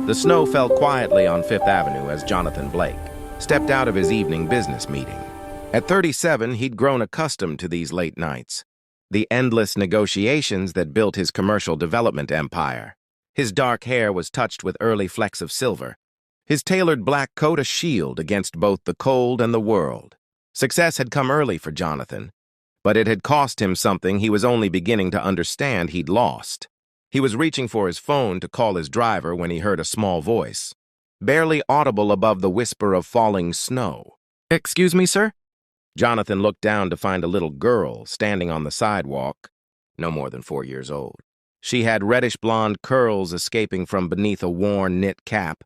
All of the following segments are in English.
The snow fell quietly on Fifth Avenue as Jonathan Blake stepped out of his evening business meeting. At 37, he'd grown accustomed to these late nights, the endless negotiations that built his commercial development empire. His dark hair was touched with early flecks of silver, his tailored black coat a shield against both the cold and the world. Success had come early for Jonathan, but it had cost him something he was only beginning to understand he'd lost. He was reaching for his phone to call his driver when he heard a small voice, barely audible above the whisper of falling snow. "Excuse me, sir?" Jonathan looked down to find a little girl standing on the sidewalk, no more than 4 years old. She had reddish-blonde curls escaping from beneath a worn knit cap,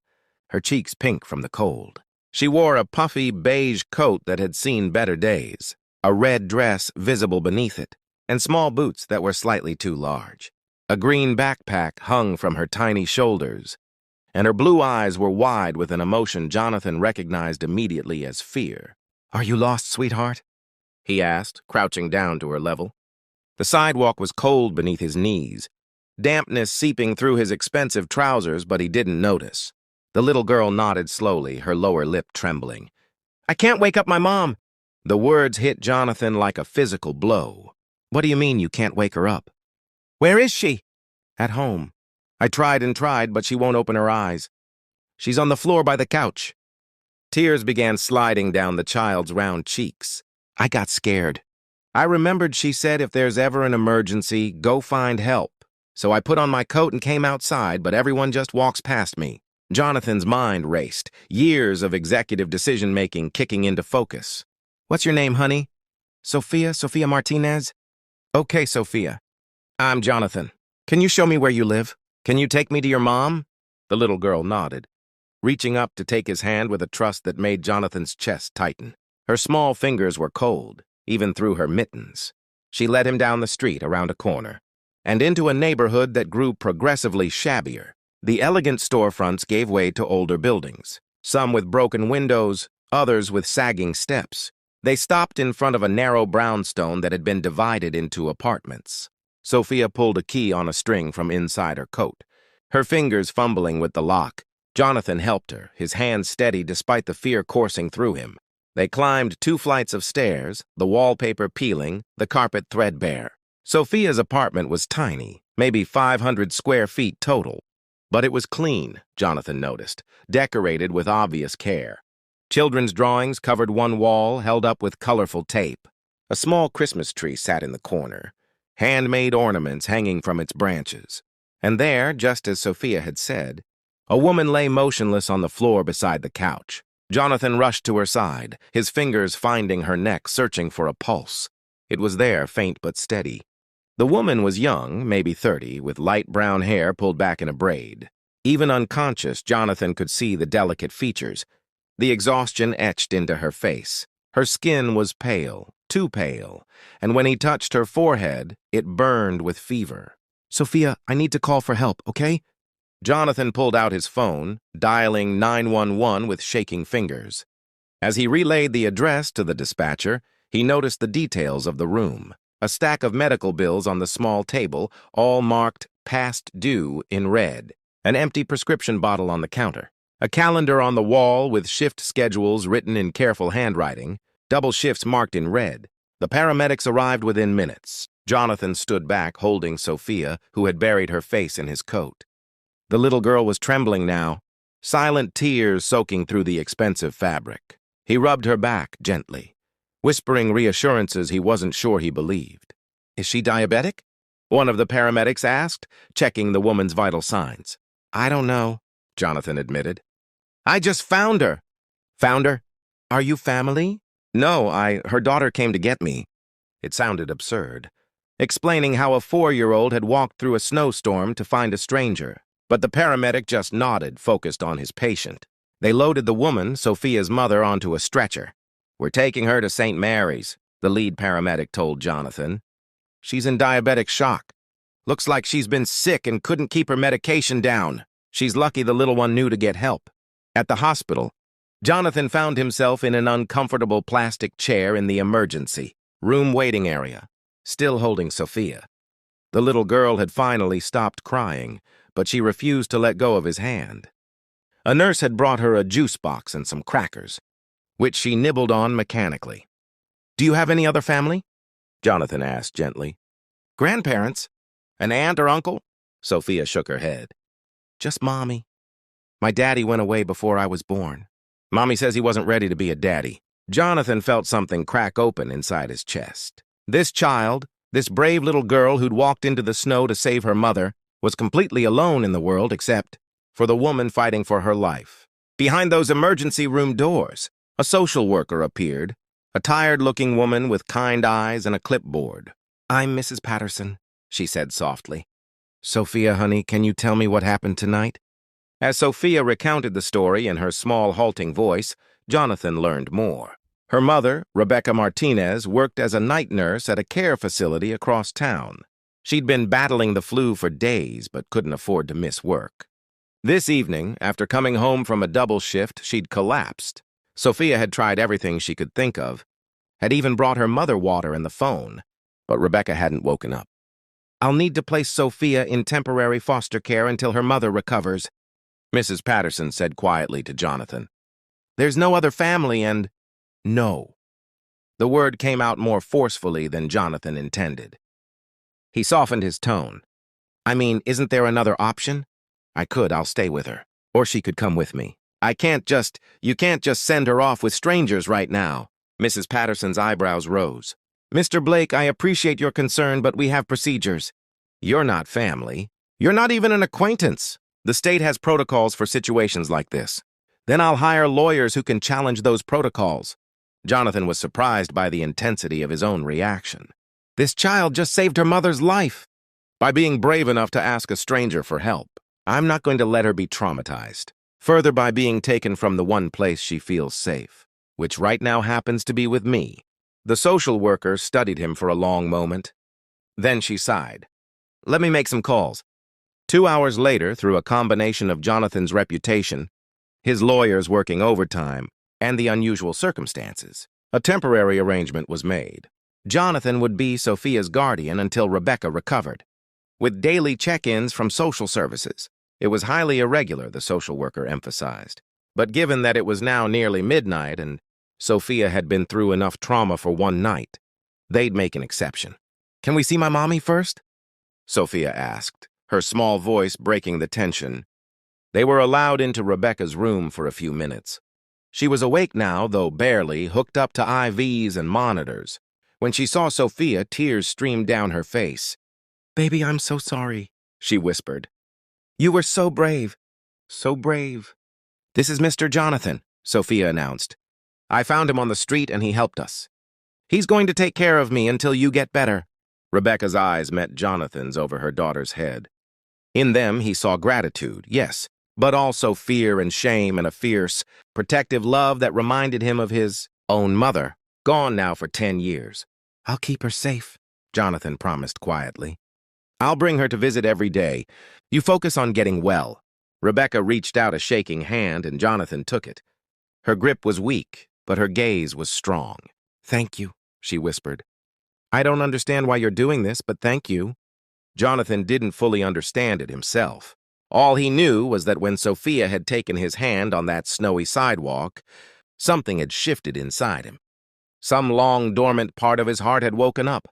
her cheeks pink from the cold. She wore a puffy beige coat that had seen better days, a red dress visible beneath it, and small boots that were slightly too large. A green backpack hung from her tiny shoulders, and her blue eyes were wide with an emotion Jonathan recognized immediately as fear. "Are you lost, sweetheart?" he asked, crouching down to her level. The sidewalk was cold beneath his knees, dampness seeping through his expensive trousers, but he didn't notice. The little girl nodded slowly, her lower lip trembling. "I can't wake up my mom." The words hit Jonathan like a physical blow. "What do you mean you can't wake her up?" "Where is she?" "At home. I tried and tried, but she won't open her eyes. She's on the floor by the couch." Tears began sliding down the child's round cheeks. "I got scared. I remembered she said if there's ever an emergency, go find help. So I put on my coat and came outside, but everyone just walks past me." Jonathan's mind raced, years of executive decision-making kicking into focus. "What's your name, honey?" Sophia Martinez?" "Okay, Sophia. I'm Jonathan. Can you show me where you live? Can you take me to your mom?" The little girl nodded, reaching up to take his hand with a trust that made Jonathan's chest tighten. Her small fingers were cold, even through her mittens. She led him down the street around a corner, and into a neighborhood that grew progressively shabbier. The elegant storefronts gave way to older buildings, some with broken windows, others with sagging steps. They stopped in front of a narrow brownstone that had been divided into apartments. Sophia pulled a key on a string from inside her coat, her fingers fumbling with the lock. Jonathan helped her, his hands steady despite the fear coursing through him. They climbed 2 flights of stairs, the wallpaper peeling, the carpet threadbare. Sophia's apartment was tiny, maybe 500 square feet total. But it was clean, Jonathan noticed, decorated with obvious care. Children's drawings covered one wall, held up with colorful tape. A small Christmas tree sat in the corner, handmade ornaments hanging from its branches. And there, just as Sophia had said, a woman lay motionless on the floor beside the couch. Jonathan rushed to her side, his fingers finding her neck, searching for a pulse. It was there, faint but steady. The woman was young, maybe 30, with light brown hair pulled back in a braid. Even unconscious, Jonathan could see the delicate features, the exhaustion etched into her face. Her skin was pale, too pale, and when he touched her forehead, it burned with fever. "Sophia, I need to call for help, okay?" Jonathan pulled out his phone, dialing 911 with shaking fingers. As he relayed the address to the dispatcher, he noticed the details of the room. A stack of medical bills on the small table, all marked "past due" in red. An empty prescription bottle on the counter. A calendar on the wall with shift schedules written in careful handwriting, double shifts marked in red. The paramedics arrived within minutes. Jonathan stood back, holding Sophia, who had buried her face in his coat. The little girl was trembling now, silent tears soaking through the expensive fabric. He rubbed her back gently, whispering reassurances he wasn't sure he believed. "Is she diabetic?" one of the paramedics asked, checking the woman's vital signs. "I don't know," Jonathan admitted. "I just found her." "Found her? Are you family?" "No, her daughter came to get me." It sounded absurd, explaining how a 4-year-old had walked through a snowstorm to find a stranger. But the paramedic just nodded, focused on his patient. They loaded the woman, Sophia's mother, onto a stretcher. "We're taking her to St. Mary's," the lead paramedic told Jonathan. "She's in diabetic shock. Looks like she's been sick and couldn't keep her medication down. She's lucky the little one knew to get help." At the hospital, Jonathan found himself in an uncomfortable plastic chair in the emergency room waiting area, still holding Sophia. The little girl had finally stopped crying, but she refused to let go of his hand. A nurse had brought her a juice box and some crackers, which she nibbled on mechanically. "Do you have any other family?" Jonathan asked gently. "Grandparents? An aunt or uncle?" Sophia shook her head. "Just Mommy. My daddy went away before I was born. Mommy says he wasn't ready to be a daddy." Jonathan felt something crack open inside his chest. This child, this brave little girl who'd walked into the snow to save her mother, was completely alone in the world except for the woman fighting for her life. Behind those emergency room doors, a social worker appeared, a tired-looking woman with kind eyes and a clipboard. "I'm Mrs. Patterson," she said softly. "Sophia, honey, can you tell me what happened tonight?" As Sophia recounted the story in her small, halting voice, Jonathan learned more. Her mother, Rebecca Martinez, worked as a night nurse at a care facility across town. She'd been battling the flu for days but couldn't afford to miss work. This evening, after coming home from a double shift, she'd collapsed. Sophia had tried everything she could think of, had even brought her mother water and the phone, but Rebecca hadn't woken up. "I'll need to place Sophia in temporary foster care until her mother recovers," Mrs. Patterson said quietly to Jonathan. "There's no other family and—" "No." The word came out more forcefully than Jonathan intended. He softened his tone. "I mean, isn't there another option? I'll stay with her. Or she could come with me. You can't just send her off with strangers right now." Mrs. Patterson's eyebrows rose. "Mr. Blake, I appreciate your concern, but we have procedures." "You're not family. You're not even an acquaintance. The state has protocols for situations like this. Then I'll hire lawyers who can challenge those protocols." Jonathan was surprised by the intensity of his own reaction. This child just saved her mother's life by being brave enough to ask a stranger for help. I'm not going to let her be traumatized. Further, by being taken from the one place she feels safe, which right now happens to be with me. The social worker studied him for a long moment. Then she sighed. "Let me make some calls." 2 hours later, through a combination of Jonathan's reputation, his lawyers working overtime, and the unusual circumstances, a temporary arrangement was made. Jonathan would be Sophia's guardian until Rebecca recovered, with daily check-ins from social services. It was highly irregular, the social worker emphasized. But given that it was now nearly midnight and Sophia had been through enough trauma for one night, they'd make an exception. "Can we see my mommy first?" Sophia asked, her small voice breaking the tension. They were allowed into Rebecca's room for a few minutes. She was awake now, though barely, hooked up to IVs and monitors. When she saw Sophia, tears streamed down her face. "Baby, I'm so sorry," she whispered. "You were so brave. So brave." "This is Mr. Jonathan," Sophia announced. "I found him on the street and he helped us. He's going to take care of me until you get better." Rebecca's eyes met Jonathan's over her daughter's head. In them, he saw gratitude, yes, but also fear and shame and a fierce, protective love that reminded him of his own mother, gone now for 10 years. "I'll keep her safe," Jonathan promised quietly. "I'll bring her to visit every day. You focus on getting well." Rebecca reached out a shaking hand and Jonathan took it. Her grip was weak, but her gaze was strong. "Thank you," she whispered. "I don't understand why you're doing this, but thank you." Jonathan didn't fully understand it himself. All he knew was that when Sophia had taken his hand on that snowy sidewalk, something had shifted inside him. Some long dormant part of his heart had woken up.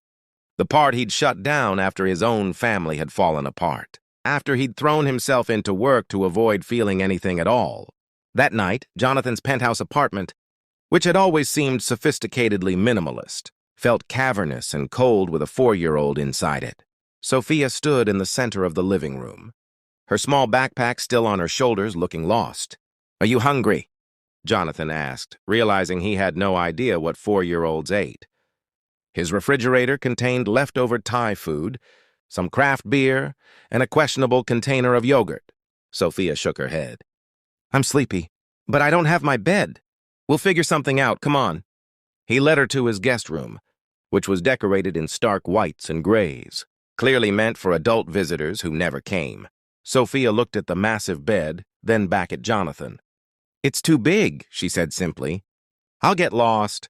The part he'd shut down after his own family had fallen apart, after he'd thrown himself into work to avoid feeling anything at all. That night, Jonathan's penthouse apartment, which had always seemed sophisticatedly minimalist, felt cavernous and cold with a 4-year-old inside it. Sophia stood in the center of the living room, her small backpack still on her shoulders, looking lost. "Are you hungry?" Jonathan asked, realizing he had no idea what 4-year-olds ate. His refrigerator contained leftover Thai food, some craft beer, and a questionable container of yogurt. Sophia shook her head. "I'm sleepy, but I don't have my bed. We'll figure something out, come on." He led her to his guest room, which was decorated in stark whites and grays, clearly meant for adult visitors who never came. Sophia looked at the massive bed, then back at Jonathan. "It's too big," she said simply. "I'll get lost."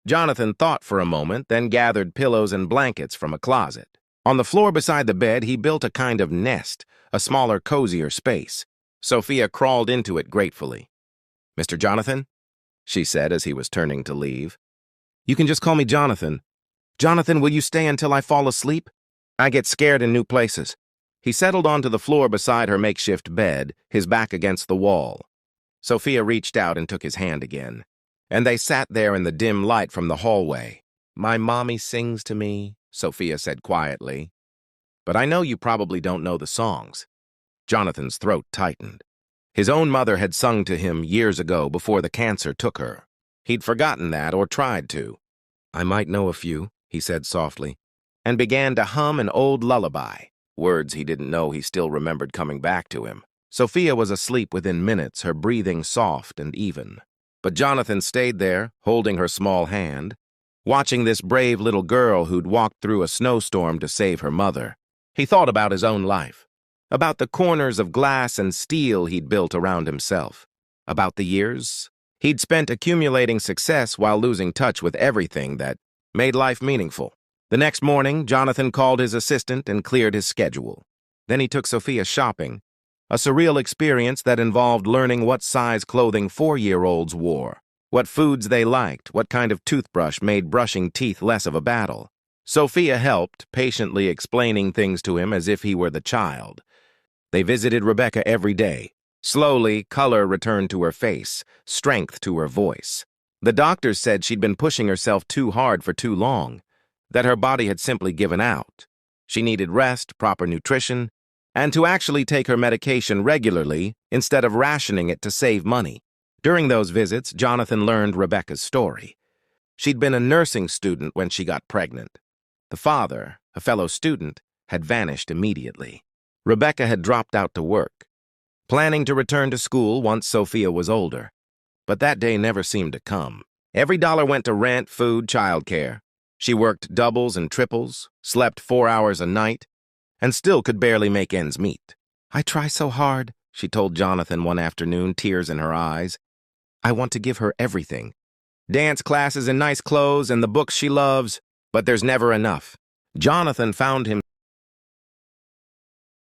Jonathan thought for a moment, then gathered pillows and blankets from a closet. On the floor beside the bed, he built a kind of nest, a smaller, cozier space. Sophia crawled into it gratefully. "Mr. Jonathan?" she said as he was turning to leave. "You can just call me Jonathan. Jonathan, will you stay until I fall asleep? I get scared in new places." He settled onto the floor beside her makeshift bed, his back against the wall. Sophia reached out and took his hand again, and they sat there in the dim light from the hallway. "My mommy sings to me," Sophia said quietly. "But I know you probably don't know the songs." Jonathan's throat tightened. His own mother had sung to him years ago before the cancer took her. He'd forgotten that or tried to. "I might know a few," he said softly, and began to hum an old lullaby, words he didn't know he still remembered coming back to him. Sophia was asleep within minutes, her breathing soft and even. But Jonathan stayed there, holding her small hand, watching this brave little girl who'd walked through a snowstorm to save her mother. He thought about his own life, about the corners of glass and steel he'd built around himself, about the years he'd spent accumulating success while losing touch with everything that made life meaningful. The next morning, Jonathan called his assistant and cleared his schedule. Then he took Sophia shopping, a surreal experience that involved learning what size clothing 4-year-olds wore, what foods they liked, what kind of toothbrush made brushing teeth less of a battle. Sophia helped, patiently explaining things to him as if he were the child. They visited Rebecca every day. Slowly, color returned to her face, strength to her voice. The doctors said she'd been pushing herself too hard for too long, that her body had simply given out. She needed rest, proper nutrition, and to actually take her medication regularly instead of rationing it to save money. During those visits, Jonathan learned Rebecca's story. She'd been a nursing student when she got pregnant. The father, a fellow student, had vanished immediately. Rebecca had dropped out to work, planning to return to school once Sophia was older. But that day never seemed to come. Every dollar went to rent, food, childcare. She worked doubles and triples, slept 4 hours a night, and still could barely make ends meet. "I try so hard," she told Jonathan one afternoon, tears in her eyes. "I want to give her everything. Dance classes and nice clothes and the books she loves, but there's never enough." Jonathan found him